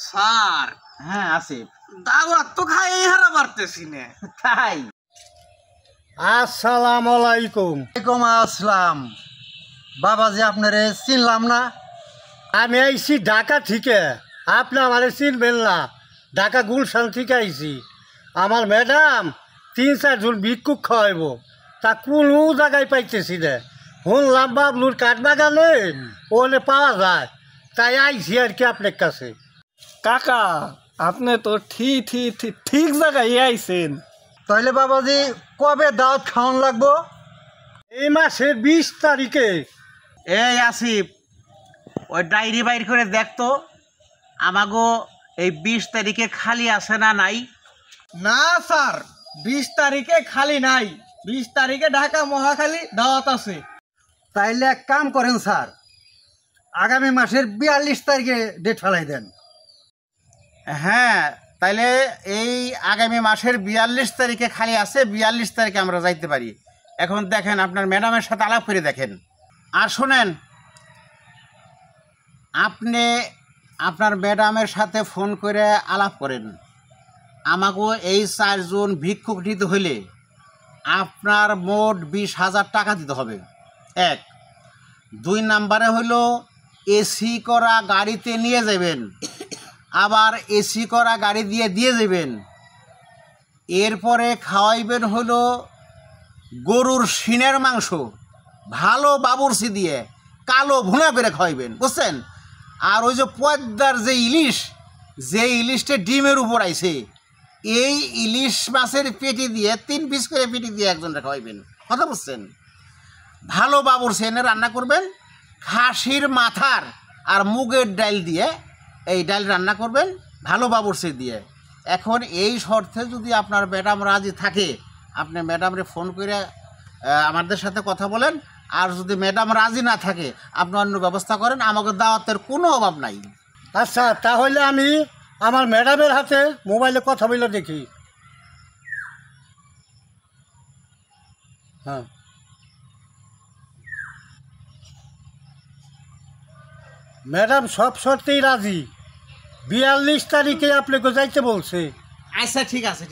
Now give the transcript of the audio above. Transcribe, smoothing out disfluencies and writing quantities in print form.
Sir. হ্যাঁ আসিফ, দাওয়াত তো খাই হারা পারতেছি না। তাই? আসসালামু আলাইকুম। ওয়ালাইকুম আসসালাম। বাবাজি আপনারে চিনলাম না। আমি আইছি ঢাকা থেকে, আপনি আমারে চিনবেন না। ঢাকা গুলশান থেকে আইছি। আমার ম্যাডাম 3-4 জন ভিক্ষুক খাওয়াইব, তা কোনো জায়গায় পাইতেছি না। শুনলাম বাবলুর কাঠবাগানে ওনে পাওয়া যায়, তাই আইছি আর কি আপনার কাছে। কাকা আপনি তো ঠিক জায়গায় আইছেন। তাইলে বাবাজি কবে দাওয়াত খাওয়ান লাগবো? এই মাসের 20 তারিখে। এই আসিফ, ওই ডায়েরি বাইর করে দেখতো আমাগো এই 20 তারিখে খালি আছে না নাই। না স্যার, 20 তারিখে খালি নাই। 20 তারিখে ঢাকা মহাখালী দাওয়াত আছে। তাইলে এক কাম করেন স্যার, আগামী মাসের 42 তারিখে ডেট ফেলাই দেন। হ্যাঁ, তাইলে এই আগামী মাসের 42 তারিখে খালি আছে। 42 তারিখে আমরা যাইতে পারি। এখন দেখেন আপনার ম্যাডামের সাথে আলাপ করে দেখেন। আর শোনেন, আপনি আপনার ম্যাডামের সাথে ফোন করে আলাপ করেন। আমাকেও এই 4 জন ভিক্ষুক নিতে হইলে আপনার মোট 20,000 টাকা দিতে হবে। 1 2 নাম্বারে হলো এসি করা গাড়িতে নিয়ে যাবেন, আবার এসি করা গাড়ি দিয়ে যাবেন। এরপরে খাওয়াইবেন হলো গরুর শিনের মাংস, ভালো বাবুরচি দিয়ে কালো ভুনা করে খাওয়াইবেন, বুঝছেন? আর ওই যে পদ্মার যে ইলিশটা ডিমের উপর আইছে, এই ইলিশ মাছের পেটি দিয়ে 3 পিস করে পেটি দিয়ে একজনটা খাওয়াইবেন, কথা বুঝছেন? ভালো বাবুরচি এনে রান্না করবেন, খাসির মাথার আর মুগের ডাল দিয়ে এই ডাল রান্না করবেন ভালো বাবুরচি দিয়ে। এখন এই শর্তে যদি আপনার ম্যাডাম রাজি থাকে, আপনি ম্যাডামরে ফোন করে আমাদের সাথে কথা বলেন। আর যদি ম্যাডাম রাজি না থাকে, আপনি অন্য ব্যবস্থা করেন। আমাকে দাওয়াতের কোনো অভাব নাই। আচ্ছা, তাহলে আমি আমার ম্যাডামের হাতে মোবাইলে কথা বলে দেখি। হ্যাঁ, ম্যাডাম সব শর্তেই রাজি। 42 তারিখে আপনাকে যাইতে বলছে। আচ্ছা, ঠিক আছে।